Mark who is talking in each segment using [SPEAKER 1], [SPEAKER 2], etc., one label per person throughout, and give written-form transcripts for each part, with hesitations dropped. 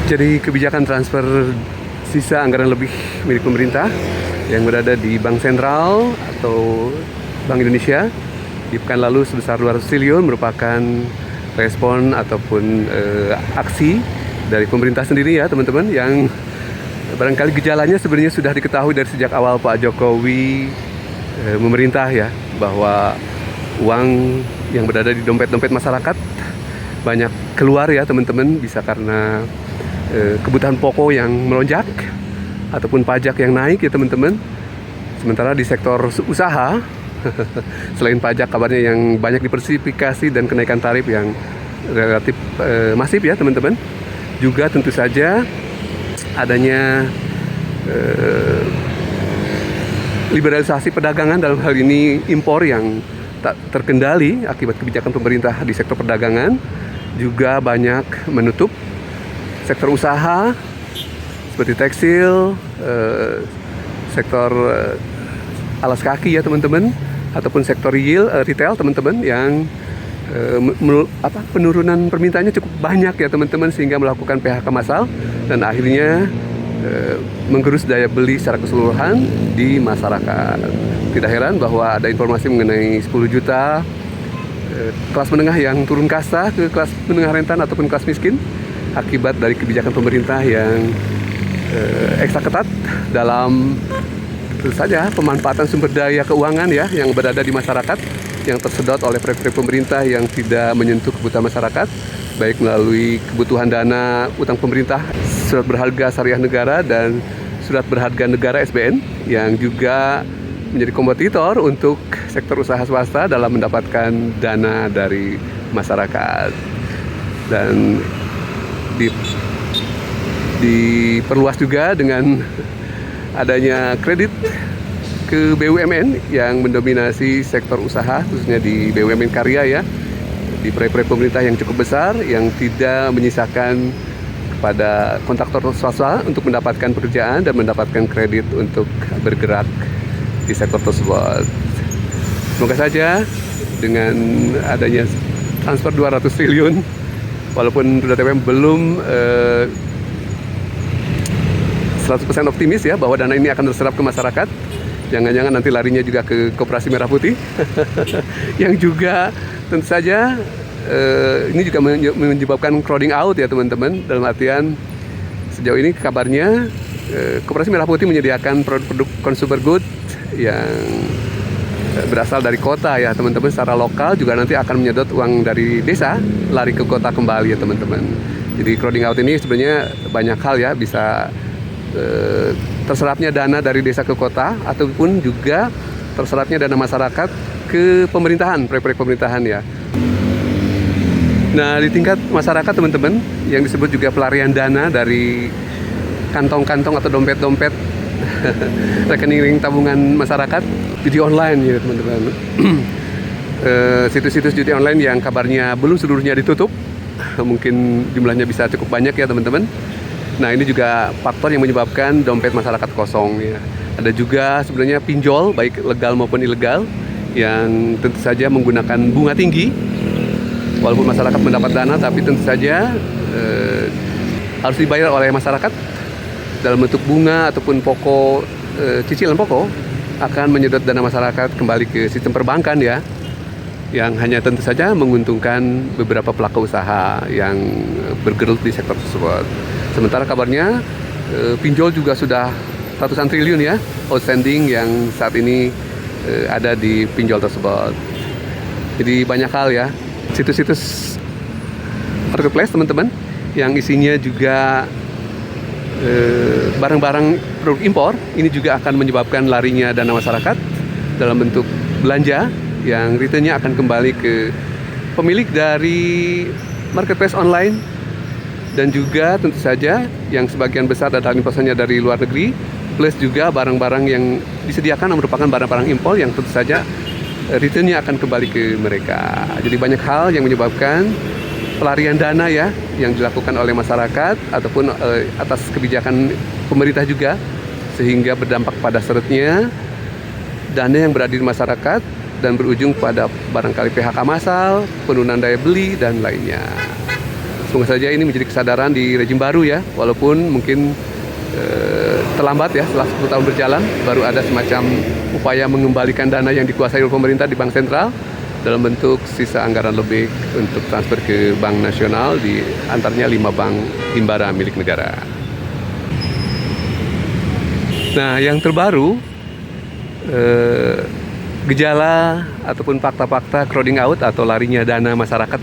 [SPEAKER 1] Jadi kebijakan transfer sisa anggaran lebih milik pemerintah yang berada di Bank Sentral atau Bank Indonesia di pekan lalu sebesar 200 triliun merupakan respon ataupun aksi dari pemerintah sendiri ya teman-teman, yang barangkali gejalanya sebenarnya sudah diketahui dari sejak awal Pak Jokowi memerintah ya, bahwa uang yang berada di dompet-dompet masyarakat banyak keluar ya teman-teman, bisa karena kebutuhan pokok yang melonjak ataupun pajak yang naik ya teman-teman. Sementara di sektor usaha selain pajak kabarnya yang banyak diversifikasi dan kenaikan tarif yang relatif masif ya teman-teman, juga tentu saja adanya liberalisasi perdagangan, dalam hal ini impor yang tak terkendali akibat kebijakan pemerintah di sektor perdagangan, juga banyak menutup sektor usaha seperti tekstil, sektor alas kaki ya teman-teman, ataupun sektor retail teman-teman, yang penurunan permintaannya cukup banyak ya teman-teman, sehingga melakukan PHK massal dan akhirnya menggerus daya beli secara keseluruhan di masyarakat. Tidak heran bahwa ada informasi mengenai 10 juta kelas menengah yang turun kasta ke kelas menengah rentan ataupun kelas miskin akibat dari kebijakan pemerintah yang ekstra ketat dalam tentu saja pemanfaatan sumber daya keuangan ya yang berada di masyarakat, yang tersedot oleh proyek-proyek pemerintah yang tidak menyentuh kebutuhan masyarakat, baik melalui kebutuhan dana utang pemerintah, surat berharga syariah negara, dan surat berharga negara SBN, yang juga menjadi kompetitor untuk sektor usaha swasta dalam mendapatkan dana dari masyarakat. Dan diperluas juga dengan adanya kredit ke BUMN yang mendominasi sektor usaha, khususnya di BUMN karya ya, di proyek-proyek pemerintah yang cukup besar yang tidak menyisakan kepada kontraktor swasta untuk mendapatkan pekerjaan dan mendapatkan kredit untuk bergerak di sektor tersebut. Semoga saja dengan adanya transfer 200 triliun, walaupun TPM belum 100% optimis ya bahwa dana ini akan terserap ke masyarakat. Jangan-jangan nanti larinya juga ke Koperasi Merah Putih yang juga tentu saja ini juga menyebabkan crowding out ya teman-teman. Dalam artian sejauh ini kabarnya Koperasi Merah Putih menyediakan produk-produk consumer good yang berasal dari kota ya teman-teman, secara lokal, juga nanti akan menyedot uang dari desa lari ke kota kembali ya teman-teman. Jadi crowding out ini sebenarnya banyak hal ya, bisa terserapnya dana dari desa ke kota, ataupun juga terserapnya dana masyarakat ke pemerintahan, proyek-proyek pemerintahan ya. Nah, di tingkat masyarakat teman-teman, yang disebut juga pelarian dana dari kantong-kantong atau dompet-dompet rekening tabungan masyarakat, judi online ya teman-teman. Situs-situs judi online yang kabarnya belum seluruhnya ditutup, mungkin jumlahnya bisa cukup banyak ya teman-teman. Nah, ini juga faktor yang menyebabkan dompet masyarakat kosong ya. Ada juga sebenarnya pinjol baik legal maupun ilegal yang tentu saja menggunakan bunga tinggi. Walaupun masyarakat mendapat dana, tapi tentu saja harus dibayar oleh masyarakat dalam bentuk bunga ataupun pokok, cicilan pokok, akan menyedot dana masyarakat kembali ke sistem perbankan ya, yang hanya tentu saja menguntungkan beberapa pelaku usaha yang bergelut di sektor tersebut. Sementara kabarnya pinjol juga sudah ratusan triliun ya outstanding yang saat ini ada di pinjol tersebut. Jadi banyak hal ya, situs-situs marketplace teman-teman yang isinya juga barang-barang produk impor, ini juga akan menyebabkan larinya dana masyarakat dalam bentuk belanja yang returnnya akan kembali ke pemilik dari marketplace online. Dan juga tentu saja yang sebagian besar adalah impornya dari luar negeri, plus juga barang-barang yang disediakan merupakan barang-barang impor yang tentu saja returnnya akan kembali ke mereka. Jadi banyak hal yang menyebabkan pelarian dana ya yang dilakukan oleh masyarakat ataupun atas kebijakan pemerintah juga, sehingga berdampak pada surutnya dana yang berada di masyarakat dan berujung pada barangkali PHK massal, penurunan daya beli dan lainnya. Semoga saja ini menjadi kesadaran di rejim baru ya, walaupun mungkin terlambat ya, setelah 10 tahun berjalan baru ada semacam upaya mengembalikan dana yang dikuasai oleh pemerintah di Bank Sentral dalam bentuk sisa anggaran lebih untuk transfer ke Bank Nasional, di antaranya 5 bank himbara milik negara. Nah, yang terbaru, gejala ataupun fakta-fakta crowding out atau larinya dana masyarakat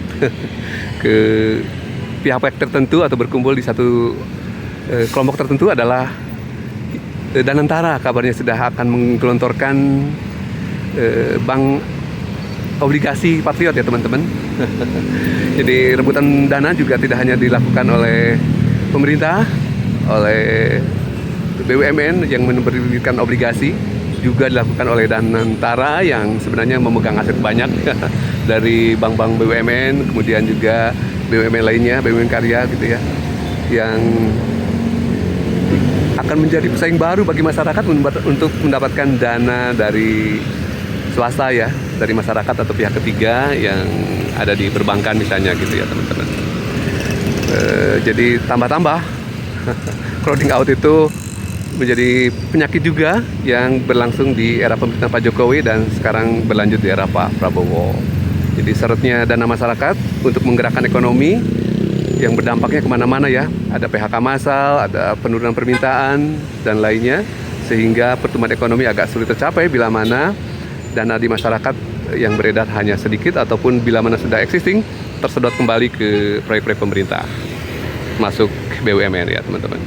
[SPEAKER 1] ke pihak-pihak tertentu atau berkumpul di satu kelompok tertentu adalah Danantara kabarnya sudah akan menggelontorkan bank obligasi Patriot ya teman-teman. Jadi rebutan dana juga tidak hanya dilakukan oleh pemerintah, oleh BUMN yang menerbitkan obligasi, juga dilakukan oleh Danantara yang sebenarnya memegang aset banyak dari bank-bank BUMN, kemudian juga BUMN lainnya, BUMN karya gitu ya, yang akan menjadi pesaing baru bagi masyarakat untuk mendapatkan dana dari swasta ya, dari masyarakat atau pihak ketiga yang ada di perbankan misalnya gitu ya teman-teman. Jadi tambah-tambah crowding out itu menjadi penyakit juga yang berlangsung di era pemerintahan Pak Jokowi dan sekarang berlanjut di era Pak Prabowo. Jadi syaratnya dana masyarakat untuk menggerakkan ekonomi yang berdampaknya kemana-mana ya, ada PHK massal, ada penurunan permintaan dan lainnya, sehingga pertumbuhan ekonomi agak sulit tercapai bila mana dana di masyarakat yang beredar hanya sedikit, ataupun bila mana sudah existing tersedot kembali ke proyek-proyek pemerintah, masuk BUMN ya teman-teman.